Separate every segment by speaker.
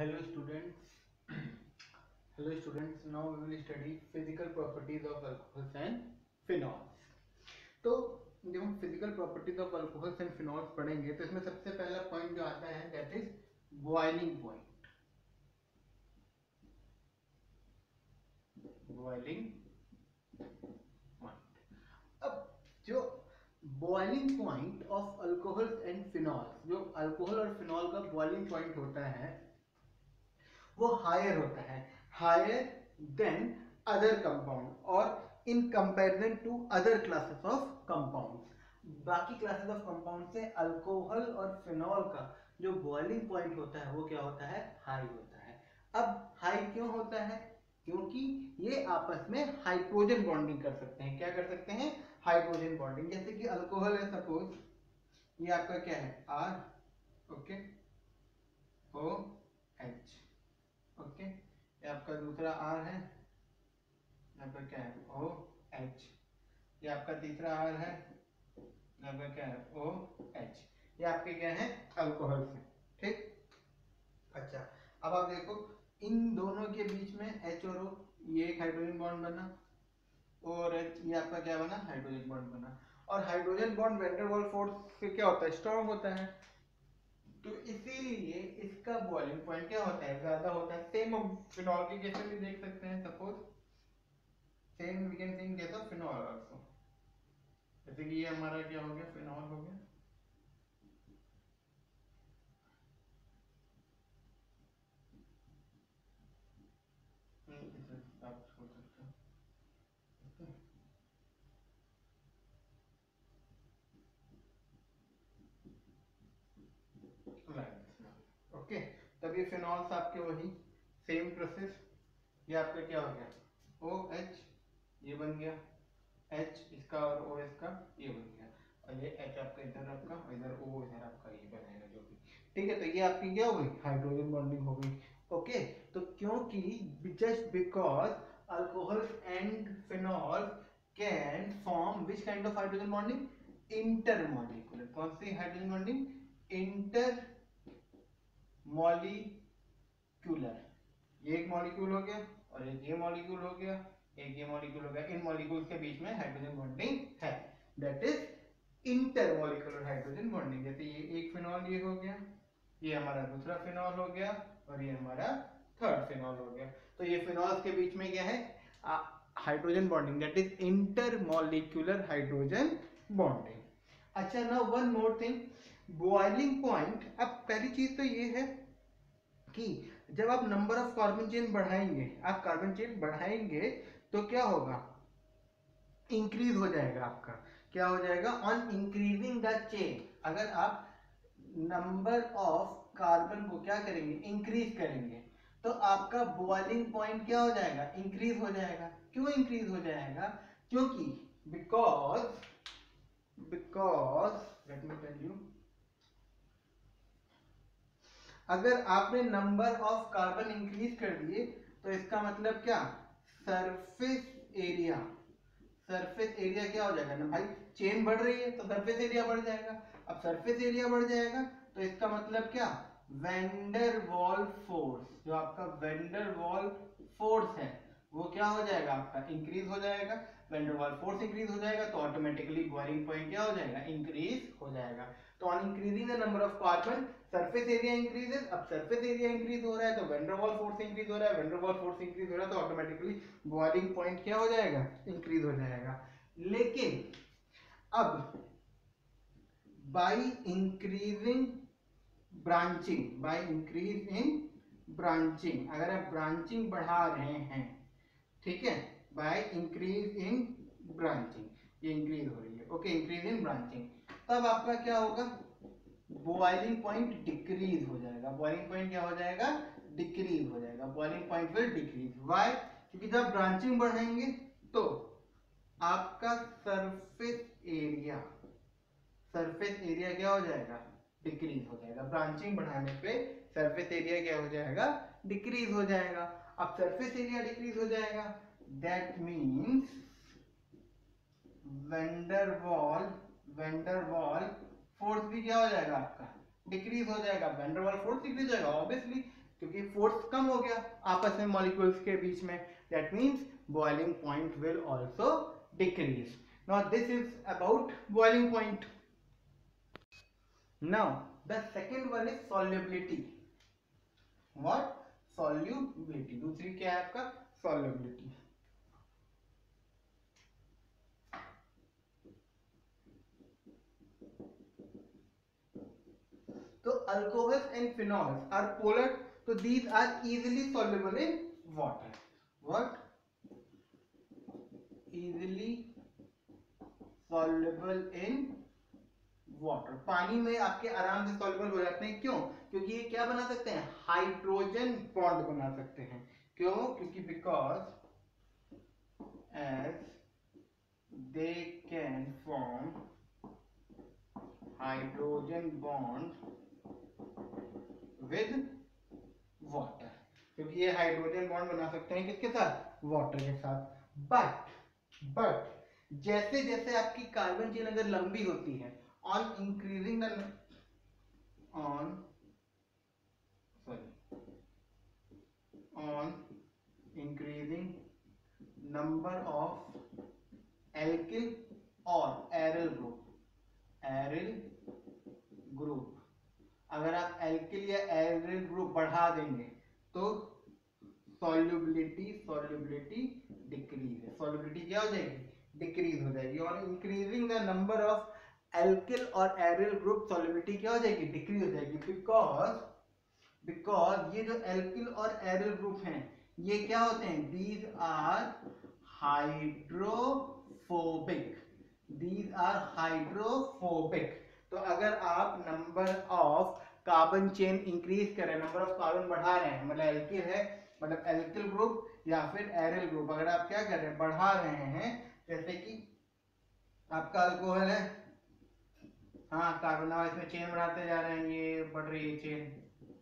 Speaker 1: Hello students. Hello students. Now we will study physical properties of alcohols and phenols. तो जब हम physical properties of alcohols and phenols पढ़ेंगे तो इसमें सबसे पहला point जो आता है that is boiling point. Boiling point. अब जो boiling point of alcohols and phenols, जो alcohol और phenol का boiling point होता है वो हायर होता है, हायर देन अदर कंपाउंड और in comparison to other classes of compounds. बाकी क्लासेस ऑफ कंपाउंड से अल्कोहल और फिनॉल का जो बॉइलिंग पॉइंट होता है वो क्या होता है, हाई होता है। अब हाई क्यों होता है? क्योंकि ये आपस में हाइड्रोजन बॉन्डिंग कर सकते हैं। क्या कर सकते हैं? Hydrogen bonding. जैसे कि अल्कोहल है, सपोज ये आपका क्या है, R, okay, O H, okay, ये आपका दूसरा आर है, यहाँ पर क्या है, ओ एच, ये आपका तीसरा आर है, यहाँ पर क्या है, ओ एच, ये आपके क्या है, अल्कोहल है। ठीक, अच्छा, अब आप देखो इन दोनों के बीच में एच और ओ, ये एक हाइड्रोजन बॉन्ड बना, और एच, ये आपका क्या बना, हाइड्रोजन बॉन्ड बना। और hydrogen bond van der Waals force से क्या होता है, स्ट्रॉन्ग होता है, तो इसीलिए इसका बॉइलिंग पॉइंट क्या होता है, ज्यादा होता है। सेम हम फिनॉल के केस में भी देख सकते हैं, suppose same we can think case of phenol also. जैसे कि ये हमारा क्या हो गया, फिनॉल हो गया, इसे आप छोड़ सकते हो, ओके। तब ये फिनॉल्स आपके वही सेम प्रोसेस, ये आपका क्या हो गया, ओ एच, ये बन गया एच इसका और ओ इसका ये बन गया, और ये एच आपका इधर आपका, इधर ओ इधर आपका, ये बनेगा जो भी। ठीक है, तो ये आपकी क्या हो गई, हाइड्रोजन बॉन्डिंग हो गई। ओके, तो क्योंकि just because alcohol and phenol can form which kind of hydrogen bonding, intermolecular. कौन C hydrogen bonding, inter molecular. ये एक मॉलिक्यूल हो गया और एक ये मॉलिक्यूल हो गया, एक ये मॉलिक्यूल हो गया, इन मॉलिक्यूल्स के बीच में हाइड्रोजन बॉन्डिंग है, that is intermolecular hydrogen bonding. जैसे ये एक फिनॉल ये हो गया, ये हमारा दूसरा फिनॉल हो गया, और ये हमारा थर्ड फिनॉल हो गया। तो ये फिनॉल्स के बीच में क्या है, hydrogen bonding, that is intermolecular hydrogen bonding. अच्छा, now one more thing, boiling point. अब पहली चीज तो ये है कि जब आप नंबर ऑफ कार्बन चेन बढ़ाएंगे, आप कार्बन चेन बढ़ाएंगे तो क्या होगा, इंक्रीज हो जाएगा आपका, क्या हो जाएगा, ऑन इंक्रीजिंग द चेन। अगर आप नंबर ऑफ कार्बन को क्या करेंगे, इंक्रीज करेंगे, तो आपका बॉइलिंग पॉइंट क्या हो जाएगा, इंक्रीज हो जाएगा। क्यों इंक्रीज हो जाएगा? क्योंकि because because let me tell you, अगर आपने नंबर ऑफ कार्बन इंक्रीज कर दिए तो इसका मतलब क्या, सरफेस एरिया, सरफेस एरिया क्या हो जाएगा ना भाई, चेन बढ़ रही है तो सरफेस एरिया बढ़ जाएगा। अब सरफेस एरिया बढ़ जाएगा तो इसका मतलब क्या, वेंडर वॉल फोर्स, जो आपका वेंडर वॉल फोर्स है वो क्या हो जाएगा, आपका इंक्रीज हो जाएगा। वेंडर वॉल फोर्स इंक्रीज हो जाएगा तो ऑटोमेटिकली बॉइलिंग पॉइंट क्या हो जाएगा, इंक्रीज हो जाएगा। तो on increasing the number of carbon surface area increases. अब सरफेस एरिया इंक्रीज हो रहा है तो वेंडर वॉल फोर्स इंक्रीज हो रहा है, वेंडर वॉल फोर्स इंक्रीज हो रहा है तो ऑटोमेटिकली बॉइलिंग पॉइंट क्या हो जाएगा, इंक्रीज हो जाएगा। लेकिन अब by increasing branching, by increase in branching, अगर आप ब्रांचिंग बढ़ा रहे हैं, ठीक है, बाय इंक्रीज इन ब्रांचिंग, ये इंक्रीज हो रही है, ओके, इंक्रीज इन ब्रांचिंग, तब आपका क्या होगा, बॉइलिंग पॉइंट डिक्रीज हो जाएगा। बॉइलिंग पॉइंट क्या हो जाएगा, डिक्रीज हो जाएगा, boiling point will decrease. Why? क्योंकि जब ब्रांचिंग बढ़ाएंगे तो आपका सरफेस एरिया क्या हो जाएगा, डिक्रीज हो जाएगा। ब्रांचिंग बढ़ाने पे सरफेस एरिया क्या हो जाएगा, डिक्रीज हो जाएगा। अब सरफेस एरिया डिक्रीज हो जाएगा, that means vendor wall force भी क्या हो जाएगा आपका, डिक्रीज हो जाएगा। वेंडर वॉल फोर्स डिक्रीज हो जाएगा ऑब्वियसली, क्योंकि फोर्स कम हो गया आपस में मॉलिक्यूल्स के बीच में, that means boiling point will also decrease. Now this is about boiling point. Now the second one is solubility. What? Solubility. दूसरी क्या है आपका? सॉल्युबिलिटी. तो alcohols and phenols are polar, so these are easily soluble in water. What? Easily soluble in water. पानी में आपके आराम से soluble हो जाते हैं. क्यों? क्योंकि ये क्या बना सकते हैं? हाइड्रोजन बॉन्ड बना सकते हैं. क्यों? क्योंकि because as they can form hydrogen bond with water, क्योंकि ये हाइड्रोजन बॉन्ड बना सकते हैं किसके साथ? वाटर के साथ. बट जैसे जैसे आपकी कार्बन चेन अगर लंबी होती है, on increasing the number of alkyl और एरिल ग्रुप, अगर आप एल्किल या एरिल ग्रुप बढ़ा देंगे तो सॉल्युबिलिटी डिक्रीज है. सॉल्युबिलिटी क्या हो जाएगी? डिक्रीज हो जाएगी. और increasing the number of alkyl और एरिल ग्रुप, सॉल्युबिलिटी क्या हो जाएगी? डिक्रीज हो जाएगी. बिकॉज ये जो एल्किल और एरिल ग्रुप हैं ये क्या होते हैं? These are hydrophobic. तो अगर आप number of carbon chain increase कर रहे हैं, नंबर ऑफ कार्बन बढ़ा रहे हैं, मतलब एल्किल है, मतलब एल्किल ग्रुप या फिर एरिल ग्रुप, अगर आप क्या कर रहे हैं? बढ़ा रहे हैं. जैसे कि आपका अल्कोहल है, हाँ कार्बन, इसमें चेन बढ़ाते जा रहे हैं, ये बढ़ रही है चेन,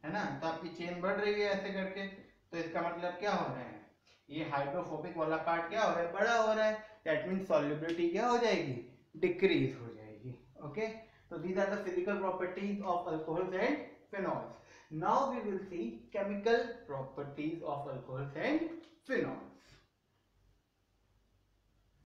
Speaker 1: है ना? तो आपकी चेन बढ़ रही है ऐसे करके, तो इसका मतलब क्या हो रहा है? ये हाइड्रोफोबिक वाला पार्ट क्या हो रहा है? बड़ा हो रहा है. दैट मीन्स सॉल्युबिलिटी क्या हो जाएगी? डिक्रीज हो जाएगी. Okay, so these are the physical properties of alcohols and phenols. Now we will see chemical properties of alcohols and phenols.